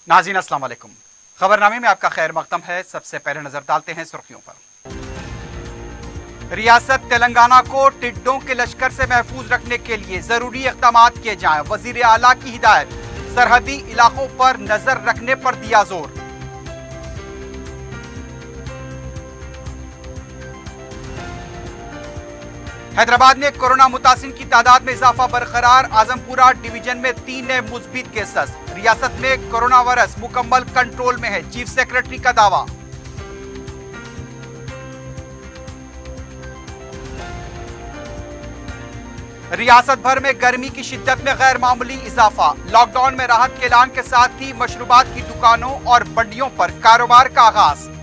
नाज़रीन अस्सलाम वालेकुम। खबरनामे में आपका खैर मकदम है। सबसे पहले नजर डालते हैं सुर्खियों पर। रियासत तेलंगाना को टिड्डों के लश्कर से महफूज रखने के लिए जरूरी इक़दाम किए जाएं। वजीर आला की हिदायत। सरहदी इलाकों पर नजर रखने पर दिया जोर। हैदराबाद में कोरोना मुतासिन की तादाद में इजाफा बरकरार। आजमपुरा डिवीजन में 3 नए मुस्बित केसेस। रियासत में कोरोना वायरस मुकम्मल कंट्रोल में है, चीफ सेक्रेटरी का दावा। रियासत भर में गर्मी की शिद्दत में गैर मामूली इजाफा। लॉकडाउन में राहत के ऐलान के साथ ही मशरूबात की दुकानों और मंडियों पर कारोबार का आगाज।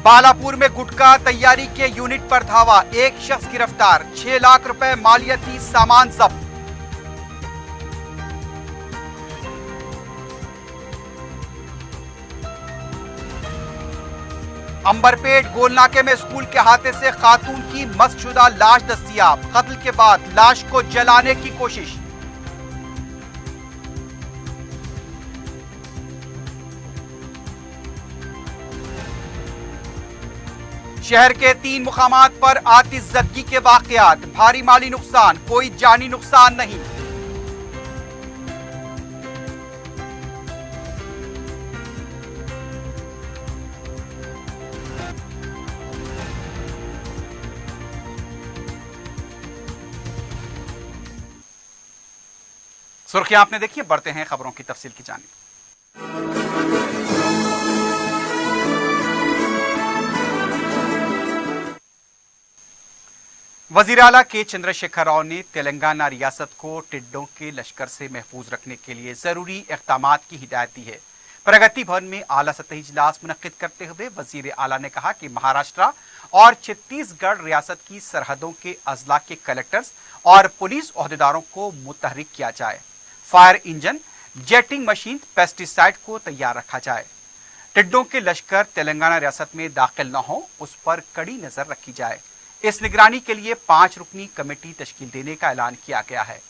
बालापुर में गुटखा तैयारी के यूनिट पर धावा। एक शख्स गिरफ्तार। 6 लाख रुपए मालियती सामान जब्त। अंबरपेट गोलनाके में स्कूल के हाथे से खातून की मस्तशुदा लाश दस्तयाब। कत्ल के बाद लाश को जलाने की कोशिश। शहर के 3 मुकामात पर आतिशज़दगी के वाक़यात। भारी माली नुकसान, कोई जानी नुकसान नहीं। सुर्खियां आपने देखी, बढ़ते हैं खबरों की तफसील की जानिब। वजीर आला के चंद्रशेखर राव ने तेलंगाना रियासत को टिड्डों के लश्कर से महफूज रखने के लिए जरूरी इक़दाम की हिदायत दी है। प्रगति भवन में आला सतही इजलास मुनक्किद करते हुए वजीर आला ने कहा कि महाराष्ट्र और छत्तीसगढ़ रियासत की सरहदों के अजला के कलेक्टर्स और पुलिस ओहदेदारों को मुतहरिक किया जाए। Fire engine, jetting machine, pesticide को तैयार रखा जाए। टिड्डों के लश्कर तेलंगाना रियासत में दाखिल न हो, उस पर कड़ी नजर रखी जाए। इस निगरानी के लिए 5 रुकनी कमेटी तश्कील देने का ऐलान किया गया है।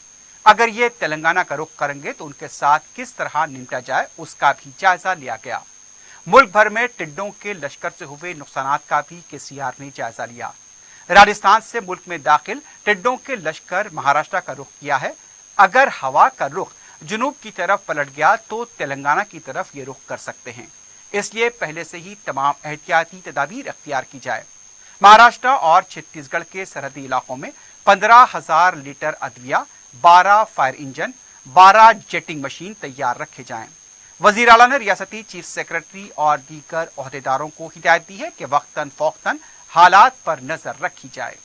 अगर ये तेलंगाना का रुख करेंगे तो उनके साथ किस तरह निपटा जाए, उसका भी जायजा लिया गया। मुल्क भर में टिड्डों के लश्कर से हुए नुकसान का भी केसीआर ने जायजा लिया। राजस्थान से मुल्क में दाखिल टिड्डों के लश्कर महाराष्ट्र का रुख किया है। अगर हवा का रुख जुनूब की तरफ पलट गया तो तेलंगाना की तरफ ये रुख कर सकते हैं, इसलिए पहले से ही तमाम एहतियाती तदाबीर अख्तियार की जाए। महाराष्ट्र और छत्तीसगढ़ के सरहदी इलाकों में 15,000 लीटर अदविया, 12 फायर इंजन, 12 जेटिंग मशीन तैयार रखे जाएं। वजीर आला ने रियासती चीफ सेक्रेटरी और दीगर ओहदेदारों को हिदायत दी है कि वक्तन फौक्तन हालात पर नजर रखी जाए।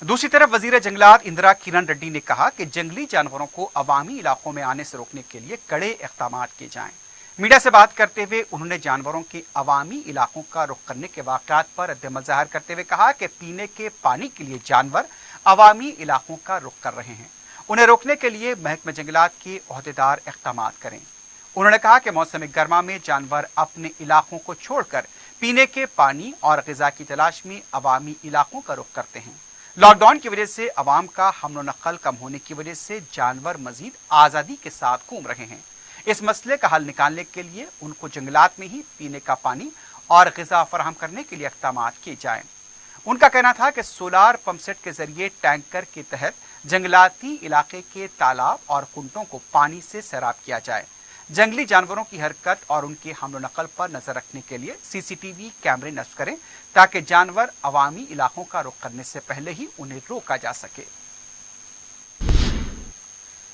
दूसरी तरफ वजीर जंगलात इंदिरा किरण रेड्डी ने कहा कि जंगली जानवरों को अवामी इलाकों में आने से रोकने के लिए कड़े इक़दाम किए जाएं। मीडिया से बात करते हुए उन्होंने जानवरों के अवामी इलाकों का रुख करने के वाक़यात पर रद्द-ए-अमल ज़ाहिर करते हुए कहा कि पीने के पानी के लिए जानवर अवामी इलाकों का रुख कर रहे हैं। उन्हें रोकने के लिए महकमे जंगलात के ओहदेदार इक़दाम करें। उन्होंने कहा कि मौसम गर्मा में जानवर अपने इलाकों को छोड़कर पीने के पानी और ग़िज़ा की तलाश में अवामी इलाकों का रुख करते हैं। लॉकडाउन की वजह से अवाम का हमलो नकल कम होने की वजह से जानवर मजीद आज़ादी के साथ घूम रहे हैं। इस मसले का हल निकालने के लिए उनको जंगलात में ही पीने का पानी और ग़िज़ा फराहम करने के लिए इक़दाम किए जाएं। उनका कहना था कि सोलार पंपसेट के जरिए टैंकर के तहत जंगलाती इलाके के तालाब और कुंटों को पानी से सैराब किया जाए। जंगली जानवरों की हरकत और उनके हमलो नकल पर नजर रखने के लिए सीसीटीवी कैमरे नस्ब करें ताकि जानवर अवामी इलाकों का रुख करने से पहले ही उन्हें रोका जा सके।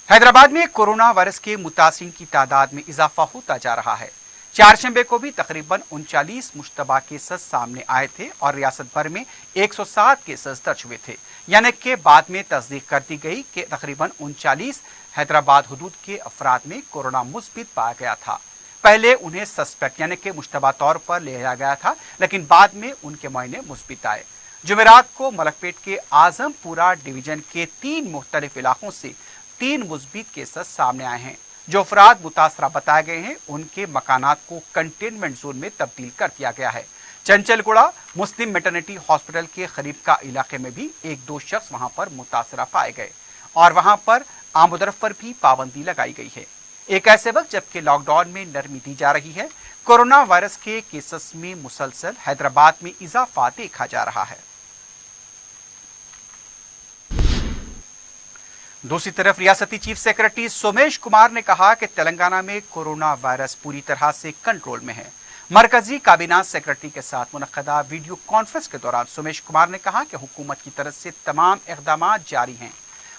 हैदराबाद में कोरोना वायरस के मुतासिन की तादाद में इजाफा होता जा रहा है। चारशंबे को भी तकरीबन 39 मुश्तबा केसेस सामने आए थे और रियासत भर में 107 केसेस दर्ज हुए थे, यानी कि बाद में तस्दीक कर दी गई कि तकरीबन 39 हैदराबाद हुदूद के अफराद में कोरोना मुस्बित पाया गया था। पहले उन्हें सस्पेक्ट यानी कि मुश्तबा तौर पर लिया गया था, लेकिन बाद में उनके मुआयने मुस्बित आए। जुमेरात को मलकपेट के आजमपुरा डिवीजन के 3 मुख्तलिफ इलाकों से 3 मुस्बित केसेस सामने आए हैं। जो अफराद मुतासरा बताए गए हैं उनके मकानात को कंटेनमेंट जोन में तब्दील कर दिया गया है, चंचलगुड़ा मुस्लिम मैटरनिटी हॉस्पिटल के करीब का इलाके में भी एक दो शख्स वहां पर मुतासरा पाए गए और वहां पर आमदरफ पर भी पाबंदी लगाई गई है। एक ऐसे वक्त जबकि लॉकडाउन में नरमी दी जा रही है, कोरोना वायरस के केसेस में मुसलसल हैदराबाद में इजाफा देखा जा रहा है। दूसरी तरफ रियासती चीफ सेक्रेटरी सोमेश कुमार ने कहा कि तेलंगाना में कोरोना वायरस पूरी तरह से कंट्रोल में है। मरकजी काबीना सेक्रेटरी के साथ मुनक्कदा वीडियो कॉन्फ्रेंस के दौरान सोमेश कुमार ने कहा कि हुकूमत की तरफ से तमाम इक़दाम जारी हैं।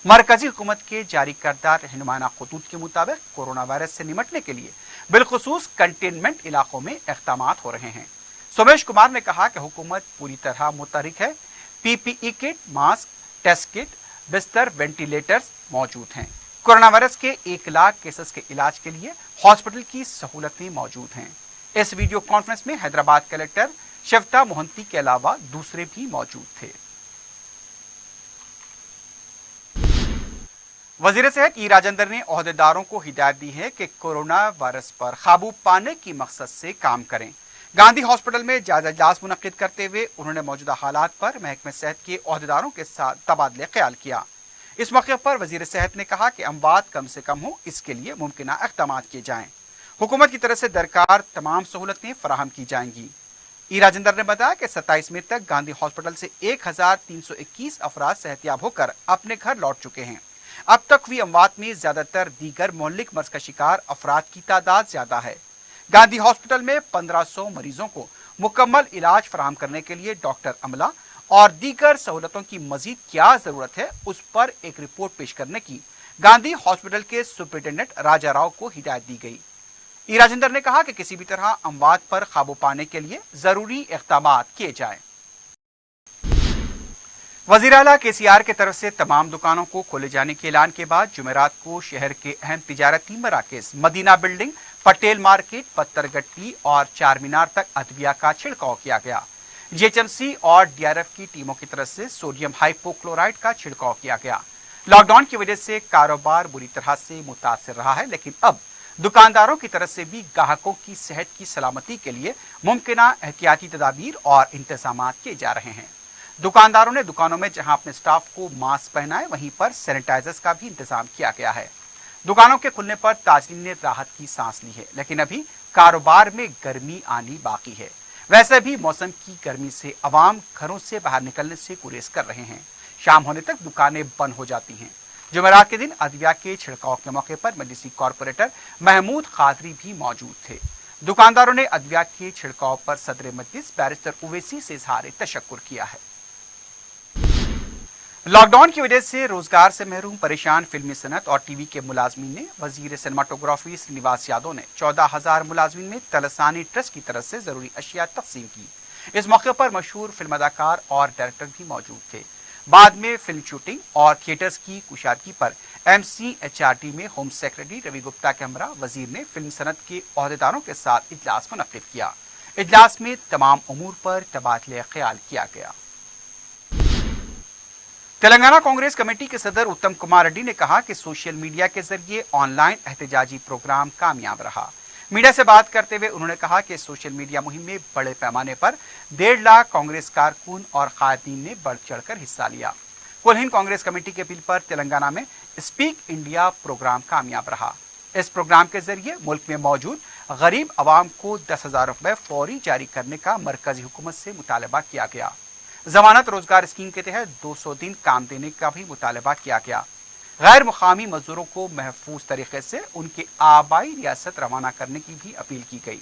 मरकजी हुकूमत के जारी करदा रहनुमाना खतूत के मुताबिक कोरोना वायरस से निपटने के लिए बिलखुसूस कंटेनमेंट इलाकों में इक़दाम हो रहे हैं। सोमेश कुमार ने कहा कि हुकूमत पूरी तरह मुतहरिक है। PPE kit, mask, test kit, बिस्तर, वेंटिलेटर्स मौजूद हैं। कोरोना वायरस के 1 लाख केसेस के इलाज के लिए हॉस्पिटल की सहूलतें मौजूद हैं। इस वीडियो कॉन्फ्रेंस में हैदराबाद कलेक्टर शिवता मोहंती के अलावा दूसरे भी मौजूद थे। वजीर सेहत ई राजेंद्र ने ओहदेदारों को हिदायत दी है कि कोरोना वायरस पर काबू पाने की मकसद से काम करें। गांधी हॉस्पिटल में जायजा इजलास मुनक्किद करते हुए उन्होंने मौजूदा हालात पर महकमे सेहत के ओहदेदारों के साथ तबादले ख्याल किया। इस मौके पर वजीर सेहत ने कहा कि अमवात कम से कम हो, इसके लिए मुमकिन इक़दाम किए जाएं। हुकूमत की तरफ से दरकार तमाम सहूलतें फराहम की जाएंगी। ई राजेंद्र ने बताया कि 27 मई तक गांधी हॉस्पिटल से 1321 अफराद सेहतियाब होकर अपने घर लौट चुके हैं। अब तक हुई अमवात में ज्यादातर दीगर मौलिक मर्ज का शिकार अफराद की तादाद ज्यादा है। गांधी हॉस्पिटल में 1500 मरीजों को मुकम्मल इलाज फराहम करने के लिए डॉक्टर अमला और दीगर सहूलतों की मजीद क्या जरूरत है, उस पर एक रिपोर्ट पेश करने की गांधी हॉस्पिटल के सुपरिटेंडेंट राजा राव को हिदायत दी गई। ई राजेंद्र ने कहा कि किसी भी तरह अमवात पर काबू पाने के लिए जरूरी इक़दाम किए जाएं। वज़ीर आला केसीआर की तरफ से तमाम दुकानों को खोले जाने के ऐलान के बाद जुमेरात को शहर के अहम तिजारती मराकज़ मदीना बिल्डिंग, पटेल मार्केट, पत्थरगट्टी और चार मीनार तक अदविया का छिड़काव किया गया। जीएचएमसी और डीआरएफ की टीमों की तरफ से सोडियम हाइपोक्लोराइड का छिड़काव किया गया। लॉकडाउन की वजह से कारोबार बुरी तरह से मुतासर रहा है, लेकिन अब दुकानदारों की तरफ से भी ग्राहकों की सेहत की सलामती के लिए मुमकिना एहतियाती तदाबीर और इंतजाम किए जा रहे हैं। दुकानदारों ने दुकानों में जहां अपने स्टाफ को मास्क पहनाए, वहीं पर सैनिटाइजर्स का भी इंतजाम किया गया है। दुकानों के खुलने पर ताजरीन ने राहत की सांस ली है, लेकिन अभी कारोबार में गर्मी आनी बाकी है। वैसे भी मौसम की गर्मी से अवाम घरों से बाहर निकलने से गुरेज कर रहे हैं। शाम होने तक दुकानें बंद हो जाती हैं। जुमेरात के दिन अदविया के छिड़काव के मौके पर मजलिसी कॉरपोरेटर महमूद कादरी भी मौजूद थे। दुकानदारों ने अदविया के छिड़काव पर सदर मजलिस बैरिस्टर उवैसी से इजहार तशक्कुर किया है। लॉकडाउन की वजह से रोजगार से महरूम परेशान फिल्मी सनत और टीवी के मुलाजमीन ने वजीर सिनेमाटोग्राफी श्रीनिवास यादव ने 14,000 मुलाजमीन में तलसानी ट्रस्ट की तरफ से जरूरी अशिया तकसीम की। इस मौके पर मशहूर फिल्म अदाकार और डायरेक्टर भी मौजूद थे। बाद में फिल्म शूटिंग और थिएटर्स की कुशादगी पर MCHRD में होम सेक्रेटरी रवि गुप्ता के हमरा वजीर ने फिल्म सनत के ओहदेदारों के साथ इजलास मुनक्किद किया। इजलास में तमाम उमूर पर तबादले ख्याल किया गया। तेलंगाना कांग्रेस कमेटी के सदर उत्तम कुमार रेड्डी ने कहा कि सोशल मीडिया के जरिए ऑनलाइन एहतजाजी प्रोग्राम कामयाब रहा। मीडिया से बात करते हुए उन्होंने कहा कि सोशल मीडिया मुहिम में बड़े पैमाने पर 1.5 लाख कांग्रेस कारकुन और कायदीन ने बढ़ चढ़कर हिस्सा लिया। कुल हिंद कांग्रेस कमेटी के अपील पर तेलंगाना में स्पीक इंडिया प्रोग्राम कामयाब रहा। इस प्रोग्राम के जरिए मुल्क में मौजूद गरीब आवाम को 10,000 रुपए फौरी जारी करने का मरकजी हुकूमत से मुतालबा किया गया। जमानत रोजगार स्कीम के तहत 200 दिन काम देने का भी मुतालबा किया गया। गैर मुकामी मजदूरों को महफूज तरीके से उनके आबाई रियासत रवाना करने की भी अपील की गई।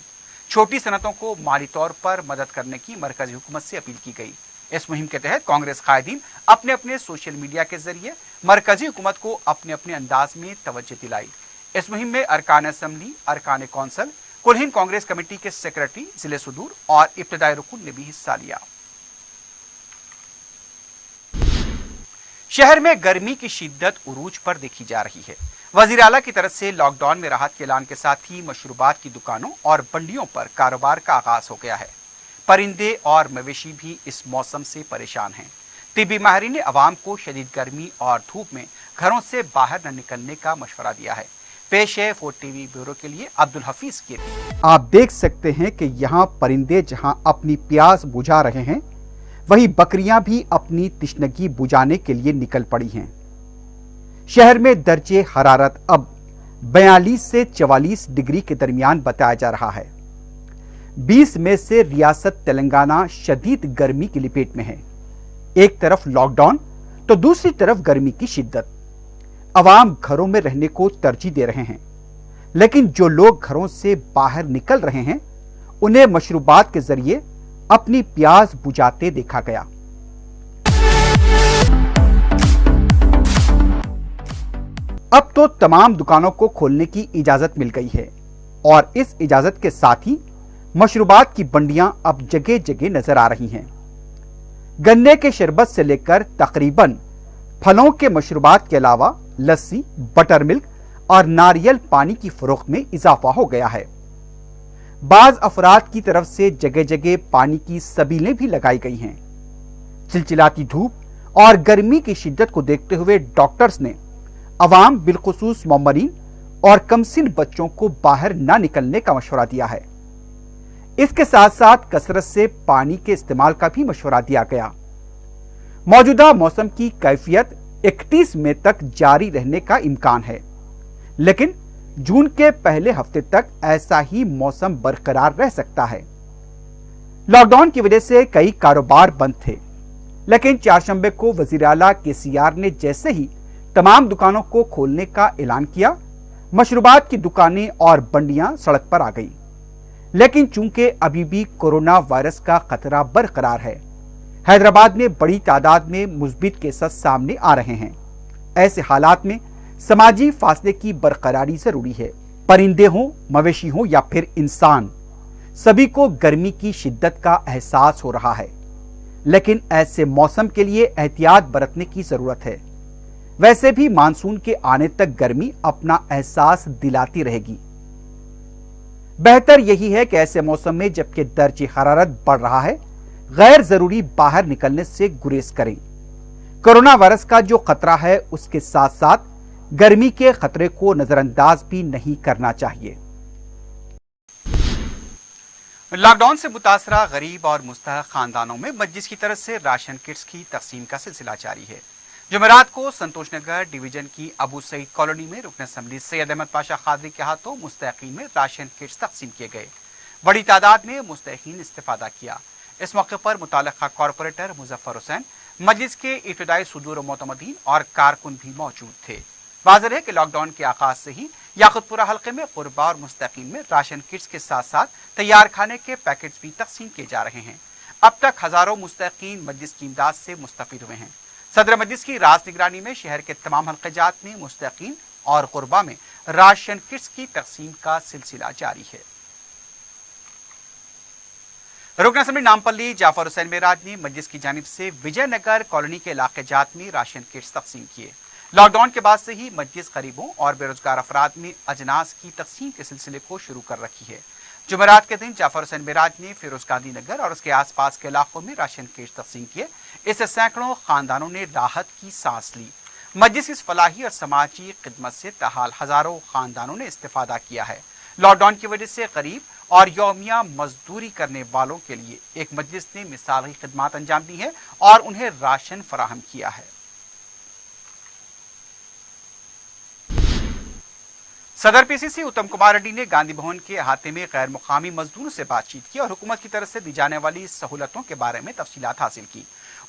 छोटी सनतों को माली तौर पर मदद करने की मरकजी हुकूमत से अपील की गई। इस मुहिम के तहत कांग्रेस कायदीन अपने अपने सोशल मीडिया के जरिए मरकजी हुकूमत को अपने अपने अंदाज में तवज्जो दिलाई। इस मुहिम में अरकान असम्बली, अरकान कौंसल, कुल हिंद कांग्रेस कमेटी के सेक्रेटरी, जिले सुदूर और इब्तदाई रुकन ने भी हिस्सा लिया। शहर में गर्मी की शिद्दत उरूज पर देखी जा रही है। वजीर आला की तरफ से लॉकडाउन में राहत के ऐलान के साथ ही मशरूबात की दुकानों और मंडियों पर कारोबार का आगाज हो गया है। परिंदे और मवेशी भी इस मौसम से परेशान हैं। तिब्बी माहिरीन ने अवाम को शदीद गर्मी और धूप में घरों से बाहर न निकलने का मशवरा दिया है। पेश है 4 TV ब्यूरो के लिए अब्दुल हफीज की रिपोर्ट। आप देख सकते हैं कि यहाँ परिंदे जहाँ अपनी प्यास बुझा रहे हैं, वहीं बकरियां भी अपनी तृष्णगी बुझाने के लिए निकल पड़ी हैं। शहर में दर्जे हरारत अब 42 से 44 डिग्री के दरमियान बताया जा रहा है। 20 मई से रियासत तेलंगाना शदीद गर्मी की लपेट में है। एक तरफ लॉकडाउन तो दूसरी तरफ गर्मी की शिद्दत। अवाम घरों में रहने को तरजीह दे रहे हैं, लेकिन जो लोग घरों से बाहर निकल रहे हैं उन्हें मशरूबात के जरिए अपनी प्यास बुझाते देखा गया। अब तो तमाम दुकानों को खोलने की इजाजत मिल गई है और इस इजाजत के साथ ही मशरूबात की बंडियां अब जगह जगह नजर आ रही हैं। गन्ने के शरबत से लेकर तकरीबन फलों के मशरूबात के अलावा लस्सी, बटर मिल्क और नारियल पानी की फरोख्त में इजाफा हो गया है। बाज अफराद की तरफ से जगह जगह पानी की सबीलें भी लगाई गई हैं। चिलचिलाती धूप और गर्मी की शिद्दत को देखते हुए डॉक्टर्स ने अवाम बिलखुसूस मौमरीन और कमसिन बच्चों को बाहर ना निकलने का मशवरा दिया है। इसके साथ साथ कसरत से पानी के इस्तेमाल का भी मशवरा दिया गया। मौजूदा मौसम की कैफियत 31 मई तक जारी रहने का इम्कान है, लेकिन जून के पहले हफ्ते तक ऐसा ही मौसम बरकरार रह सकता है। लॉकडाउन की वजह से कई कारोबार बंद थे, लेकिन चारशंबे को वजीर आला केसीआर ने जैसे ही तमाम दुकानों को खोलने का ऐलान किया, मशरूबात की दुकानें और बंडियां सड़क पर आ गई। लेकिन चूंकि अभी भी कोरोना वायरस का खतरा बरकरार है, हैदराबाद में बड़ी तादाद में मुस्बित केसेस सामने आ रहे हैं। ऐसे हालात में समाजी फासले की बरकरारी जरूरी है। परिंदे हों, मवेशी हों या फिर इंसान, सभी को गर्मी की शिद्दत का एहसास हो रहा है, लेकिन ऐसे मौसम के लिए एहतियात बरतने की जरूरत है। वैसे भी मानसून के आने तक गर्मी अपना एहसास दिलाती रहेगी। बेहतर यही है कि ऐसे मौसम में जबकि दर्जे हरारत बढ़ रहा है, गैर जरूरी बाहर निकलने से गुरेज करें। कोरोना वायरस का जो खतरा है, उसके साथ साथ गर्मी के खतरे को नजरअंदाज भी नहीं करना चाहिए। लॉकडाउन से मुतासरा गरीब और मुस्तहक खानदानों में मस्जिद की तरफ से राशन किट्स की तकसीम का सिलसिला जारी है। जुमेरात को संतोष नगर डिवीजन की अबू सईद कॉलोनी में रुकन असम्बली सैयद अहमद पाशा खादरी के हाथों मुस्तहकीन में राशन किट्स तकसीम किए गए। बड़ी तादाद में मुस्तहकीन इस्तेफादा किया। इस मौके पर मुताल्लिका कॉरपोरेटर मुजफ्फर हुसैन, मस्जिद के इब्तिदाई सुदूर और मोतमदीन और कारकुन भी मौजूद थे। वाज़ेह है कि लॉकडाउन के आगाज से ही याकुतपुरा हल्के में कुरबा और मुस्तकीन में राशन किट्स के साथ साथ तैयार खाने के पैकेट्स भी तकसीम किए जा रहे हैं। अब तक हजारों मुस्तकीन मस्जिद की इमदाद से मुस्तफिद हुए हैं। सदर मस्जिद की राज निगरानी में शहर के तमाम हल्क़ात में मुस्तकीन और कुरबा में राशन किट्स की तकसीम का सिलसिला जारी है। रुकन असम्बली नामपल्ली जाफर हुसैन मेराज ने मस्जिद की जानिब से विजयनगर कॉलोनी के इलाके जात में राशन किट्स तकसीम किए। लॉकडाउन के बाद से ही मस्जिद गरीबों और बेरोजगार अफराद में अजनास की तकसीम के सिलसिले को शुरू कर रखी है। जुमेरात के दिन जाफर हुसैन मेराज ने फिरोज गांधी नगर और उसके आसपास के इलाकों में राशन किट्स तकसीम किए। इससे सैकड़ों खानदानों ने राहत की सांस ली। मस्जिद की फलाही और समाजी खिदमत से ताहाल हजारों खानदानों ने इस्तेफादा किया है। लॉकडाउन की वजह से गरीब और यौमिया मजदूरी करने वालों के लिए एक मस्जिद ने मिसाली खिदमात अंजाम दी है और उन्हें राशन फराहम किया है। सदर पीसीसी उत्तम कुमार रेड्डी ने गांधी भवन के अहाते में गैर मुकामी मजदूरों से बातचीत की और हुकूमत की तरफ से दी जाने वाली सहूलतों के बारे में तफसीलात हासिल की।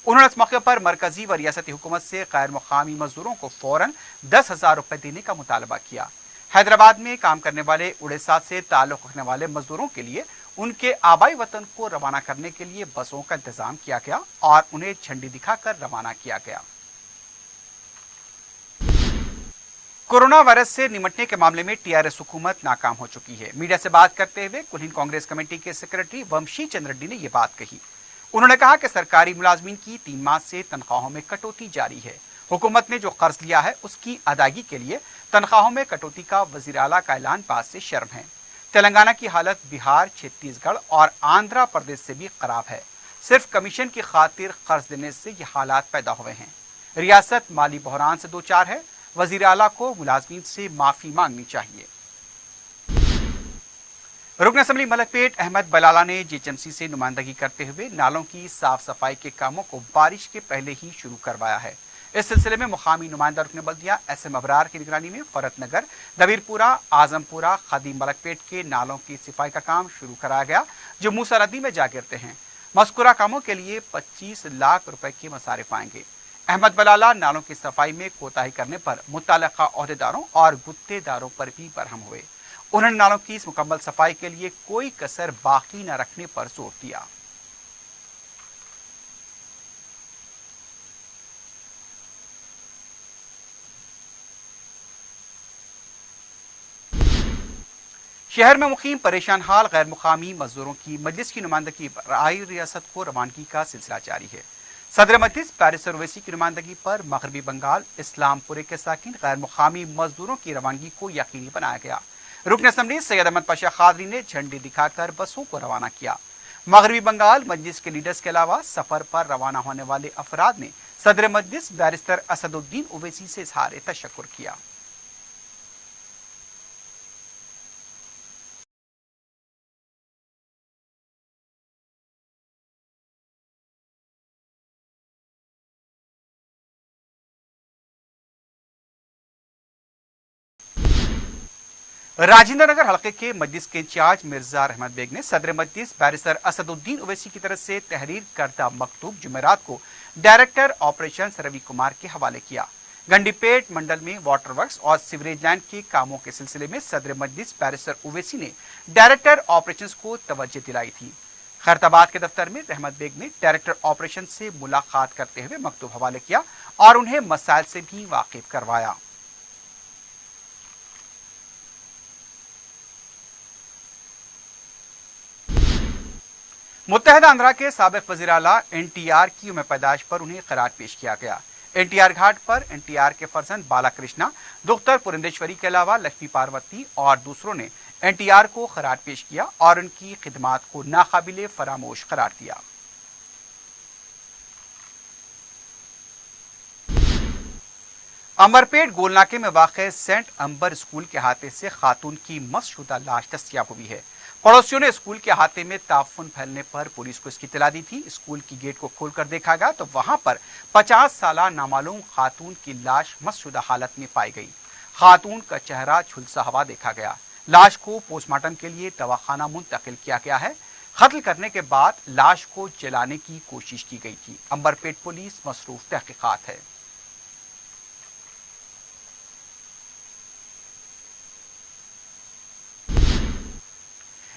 उन्होंने इस मौके पर मरकजी व रियासती हुकूमत से गैर मुकामी मजदूरों को फौरन 10,000 रुपए देने का मुतालबा किया। हैदराबाद में काम करने वाले उड़ीसा से ताल्लुक रखने वाले मजदूरों के लिए उनके आबाई वतन को रवाना करने के लिए बसों का इंतजाम किया गया और उन्हें झंडी दिखाकर रवाना किया गया। कोरोना वायरस से निपटने के मामले में टीआरएस हुकूमत नाकाम हो चुकी है। मीडिया से बात करते हुए कुलीन कांग्रेस कमेटी के सेक्रेटरी वंशी चंद्र रेड्डी ने यह बात कही। उन्होंने कहा कि सरकारी मुलाजमीन की 3 माह से तनख्वाहों में कटौती जारी है। हुकूमत ने जो कर्ज लिया है उसकी अदायगी के लिए तनख्वाहों में कटौती का वजीर आला का ऐलान बात से शर्म है। तेलंगाना की हालत बिहार, छत्तीसगढ़ और आंध्र प्रदेश से भी खराब है। सिर्फ कमीशन की खातिर कर्ज देने से ये हालात पैदा हुए हैं। रियासत माली बहरान से दो चार है। वजीर आला को मुलाजमीन से माफी मांगनी चाहिए। रुकन असम्बली मलकपेट अहमद बलाला ने जीएचएमसी से नुमाइंदगी करते हुए नालों की साफ सफाई के कामों को बारिश के पहले ही शुरू करवाया है। इस सिलसिले में मुकामी नुमाइंदा रुकन बल्दिया एसएम अबरार की निगरानी में फरत नगर, दबीरपुरा, आजमपुरा, खदीम मलकपेट के नालों की सफाई का काम शुरू कराया गया, जो मूसा नदी में जा गिरते हैं। मज़कूरा कामों के लिए 25 लाख रुपए के मसारिफ आएंगे। अहमद बलाला नालों की सफाई में कोताही करने पर मुतल्लिका ओहदेदारों और गुत्तेदारों पर भी बरहम हुए। उन्होंने नालों की इस मुकम्मल सफाई के लिए कोई कसर बाकी न रखने पर जोर दिया। शहर में मुकीम परेशान हाल गैर मुकामी मजदूरों की मजलिस की नुमाइंदगी पर आई रियासत को रवानगी का सिलसिला जारी है। सदर मजलिस बैरिस्टर ओवैसी की नुमाइंदगी पर मगरबी बंगाल इस्लामपुरे के साकिन गैर मुकामी मजदूरों की रवानगी को यकीनी बनाया गया। रुकन असम्बली सैयद अहमद पाशा खादरी ने झंडी दिखाकर बसों को रवाना किया। मगरबी बंगाल मजलिस के लीडर्स के अलावा सफर पर रवाना होने वाले अफराद ने सदर मजलिस बैरिस्टर असदुद्दीन ओवैसी से इजहार तशक्कुर किया। राजेंद्र नगर हलके के मजलिस के इंचार्ज मिर्जा रहमत बेग ने सदर मजलिस बैरिस्टर असदुद्दीन ओवैसी की तरफ से तहरीर करदा मकतूब जुमेरात को डायरेक्टर ऑपरेशन रवि कुमार के हवाले किया। गंडीपेट मंडल में वाटर वर्क्स और सीवरेज लाइन के कामों के सिलसिले में सदर मजलिस बैरिस्टर ओवैसी ने डायरेक्टर ऑपरेशन को तवज्जो दिलाई थी। खैरताबाद के दफ्तर में रहमत बेग ने डायरेक्टर ऑपरेशन से मुलाकात करते हुए मकतूब हवाले किया और उन्हें मसाइल से भी वाकिफ करवाया। मुत्तहदा आंध्रा के साबिक वज़ीर आला एनटीआर की यौम पैदाइश पर उन्हें खराज पेश किया गया। एनटीआर घाट पर एनटीआर के फर्जंद बाला कृष्णा, डॉक्टर पुरंदेश्वरी के अलावा लक्ष्मी पार्वती और दूसरों ने एनटीआर को खराज पेश किया और उनकी खिदमात को नाकाबिले फरामोश करार दिया। अमरपेट गोलनाके में वाक़े सेंट अंबर स्कूल के अहाते से खातून की मसशुदा लाश दस्तयाब हुई है। पड़ोसियों ने स्कूल के अहाते में ताफुन फैलने पर पुलिस को इसकी इत्तला दी थी। स्कूल की गेट को खोलकर देखा गया तो वहां पर 50 साला नामालूम खातून की लाश मसशुदा हालत में पाई गई। खातून का चेहरा झुलसा हुआ देखा गया। लाश को पोस्टमार्टम के लिए दवाखाना मुंतकिल किया गया है। कत्ल करने के बाद लाश को जलाने की कोशिश की गई थी। अंबरपेट पुलिस मसरूफ तहकीकात है।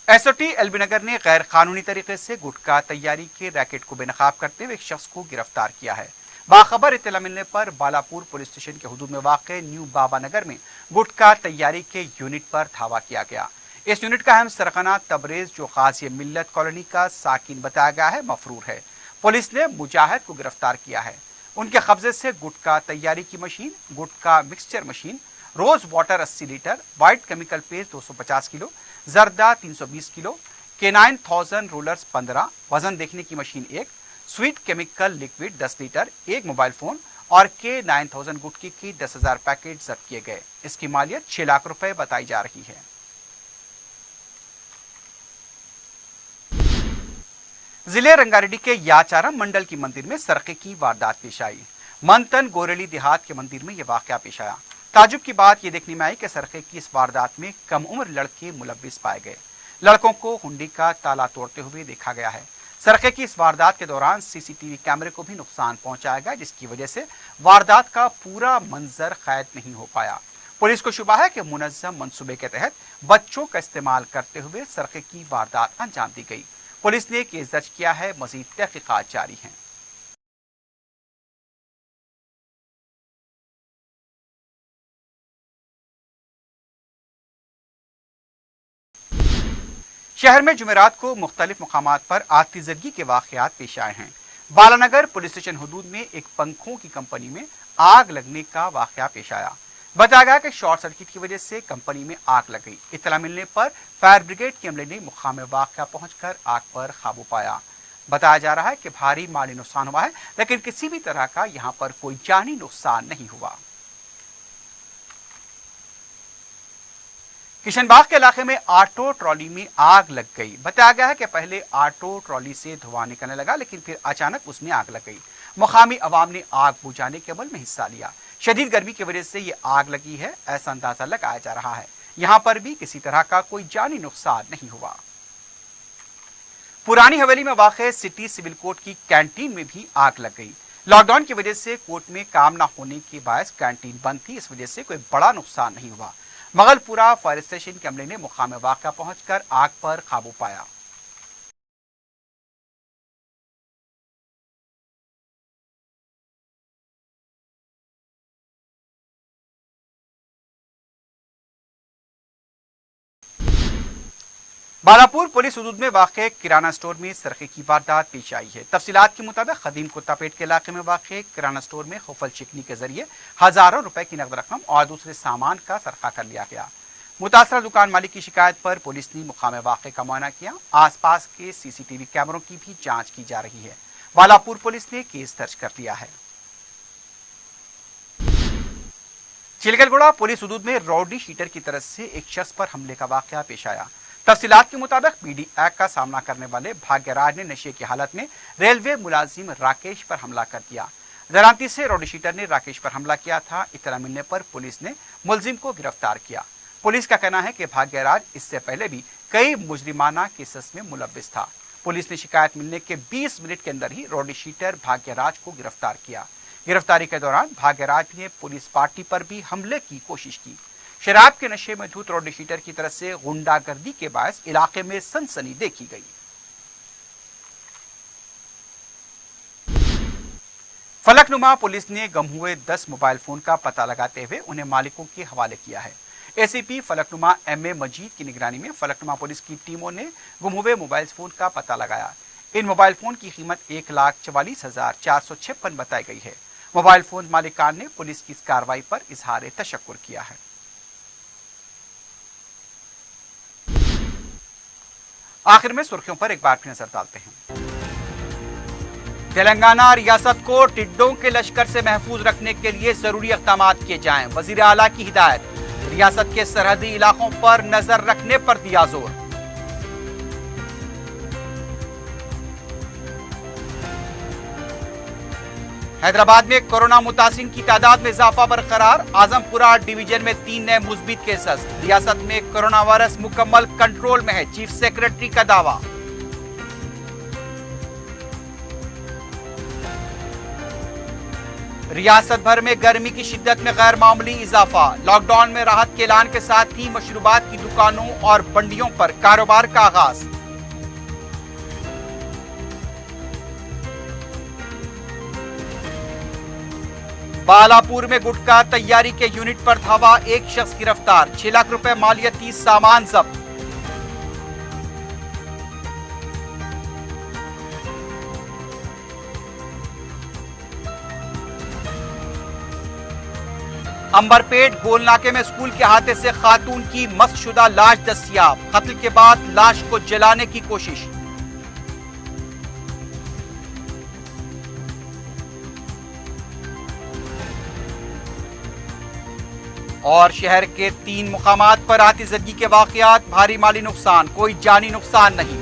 एसओटी एलबी नगर ने गैर कानूनी तरीके से गुटखा तैयारी के रैकेट को बेनकाब करते हुए एक शख्स को गिरफ्तार किया है। बाखबर इत्तला मिलने पर बालापुर पुलिस स्टेशन के हुदूद में वाक़े न्यू बाबा नगर में गुटखा तैयारी के यूनिट पर धावा किया गया। इस यूनिट का अहम सरगना तबरेज, जो गाज़ी मिल्लत कॉलोनी का साकिन बताया गया है, मफरूर है। पुलिस ने मुजाहिद को गिरफ्तार किया है। उनके कब्जे से गुटखा तैयारी की machine, gutkha mixture machine, rose water 80 litre, white chemical paste 250 kilo, जर्दा 320 किलो, K9000 रोलर्स 15, वजन देखने की machine 1, sweet chemical liquid 10 litre, एक मोबाइल फोन और K9000 गुटखे की 10,000 पैकेट जब्त किए गए। इसकी मालियत 6 लाख रुपए बताई जा रही है। जिले रंगारेड्डी के याचारम मंडल की मंदिर में सरके की वारदात पेश आई। मंतन गोरेली देहात के मंदिर में यह वाकया पेश आया। ताजुब की बात यह देखने में आई कि सरके की इस वारदात में कम उम्र लड़के मुलव्विस पाए गए। लड़कों को हुंडी का ताला तोड़ते हुए देखा गया है। सरके की इस वारदात के दौरान सीसीटीवी कैमरे को भी नुकसान पहुंचाया गया, जिसकी वजह से वारदात का पूरा मंजर कैद नहीं हो पाया। पुलिस को शुबा है कि मुनज्जम मंसूबे के तहत बच्चों का इस्तेमाल करते हुए सरके की वारदात अंजाम दी गई। पुलिस ने केस दर्ज किया है। मजीद तहकीकात जारी हैं। शहर में जुमेरात को मुख्तलिफ मकामात पर आतिशज़दगी के वाक़यात पेश आए हैं। बालानगर पुलिस स्टेशन हुदूद में एक पंखों की कंपनी में आग लगने का वाक़या पेश आया। बताया गया कि शॉर्ट सर्किट की वजह से कंपनी में आग लग गई। इत्तला मिलने पर फायर ब्रिगेड के अमले ने मुकाम वाक़या पहुंचकर आग पर काबू पाया। बताया जा रहा है कि भारी माली नुकसान हुआ है, लेकिन किसी भी तरह का यहां पर कोई जानी नुकसान नहीं हुआ। किशन बाग के इलाके में ऑटो ट्रॉली में आग लग गई। बताया गया है कि पहले ऑटो ट्रॉली से धुआं निकलने लगा, लेकिन फिर अचानक उसमें आग लग गई। मुकामी अवाम ने आग बुझाने के अमल में हिस्सा लिया। शदीद गर्मी की वजह से ये आग लगी है, ऐसा अंदाजा लगाया जा रहा है। यहाँ पर भी किसी तरह का कोई जानी नुकसान नहीं हुआ। पुरानी हवेली में वाक़ सिटी सिविल कोर्ट की कैंटीन में भी आग लग गई। लॉकडाउन की वजह से कोर्ट में काम न होने के बायस कैंटीन बंद थी। इस वजह से कोई बड़ा नुकसान नहीं हुआ। मगलपुरा फायर स्टेशन के अमले ने मुकाम वाक़या पहुंचकर आग पर काबू पाया। बालापुर पुलिस हदूद में वाक़ किराना स्टोर में सरक़े की वारदात पेश आई है। तफसीलात के मुताबिक खदीम कुत्तापेट के इलाके में वाक़ किराना स्टोर में खुफल चिकनी के जरिए हजारों रुपए की नकद रकम और दूसरे सामान का सरक़ा कर लिया गया। मुतासरा दुकान मालिक की शिकायत पर पुलिस ने मुकाम वाक़े का मुआयना किया। आसपास के सीसीटीवी कैमरों की भी जांच की जा रही है। बालापुर पुलिस ने केस दर्ज कर लिया है। चिलकलगुड़ा पुलिस हदूद में रौडी शीटर की तरफ से एक शख्स पर हमले का वाक़या पेश आया। तफसीलात के मुताबिक पीडी एक्ट का सामना करने वाले भाग्यराज ने नशे की हालत में रेलवे मुलाजिम राकेश पर हमला कर दिया। दरांती से रौडी शीटर ने राकेश पर हमला किया था। इत्तला मिलने पर पुलिस ने मुलजिम को गिरफ्तार किया। पुलिस का कहना है कि भाग्यराज इससे पहले भी कई मुजरिमाना केसेस में मुलव्विस था। पुलिस ने शिकायत मिलने के 20 मिनट के अंदर ही रौडी शीटर भाग्यराज को गिरफ्तार किया। गिरफ्तारी के दौरान भाग्यराज ने पुलिस पार्टी पर भी हमले की कोशिश की। शराब के नशे में धुत रौडी शीटर की तरफ से गुंडागर्दी के बायस इलाके में सनसनी देखी गई। फलकनुमा पुलिस ने गुम हुए 10 मोबाइल फोन का पता लगाते हुए उन्हें मालिकों के हवाले किया है। एसीपी फलकनुमा एमए मजीद की निगरानी में फलकनुमा पुलिस की टीमों ने गुम हुए मोबाइल फोन का पता लगाया। इन मोबाइल फोन की कीमत 1,44,456 बताई गई है। मोबाइल फोन मालिकान ने पुलिस की इस कार्रवाई पर इजहार तशक्कुर किया है। आखिर में सुर्खियों पर एक बार फिर नजर डालते हैं। तेलंगाना रियासत को टिड्डों के लश्कर से महफूज रखने के लिए जरूरी इक़दाम किए जाएं। वजीर आला की हिदायत। रियासत के सरहदी इलाकों पर नजर रखने पर दिया जोर। हैदराबाद में कोरोना मुतासिन की तादाद में इजाफा बरकरार। आजमपुरा डिवीजन में 3 नए मुस्बित केसेस। रियासत में कोरोना वायरस मुकम्मल कंट्रोल में है, चीफ सेक्रेटरी का दावा। रियासत भर में गर्मी की शिद्दत में गैर मामूली इजाफा। लॉकडाउन में राहत के ऐलान के साथ ही मशरूबात की दुकानों और मंडियों पर कारोबार का आगाज। बालापुर में गुटखा तैयारी के यूनिट पर धावा, एक शख्स गिरफ्तार। 6 लाख रुपए मालियती सामान जब्त। अंबरपेट गोलनाके में स्कूल के अहाते से खातून की मस्तशुदा लाश दस्तयाब। कत्ल के बाद लाश को जलाने की कोशिश। और शहर के 3 मुकामात पर आतिशबाजी के वाकयात, भारी माली नुकसान, कोई जानी नुकसान नहीं।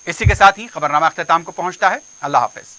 इसी के साथ ही खबरनामा अख्ताम को पहुंचता है। अल्लाह हाफिज।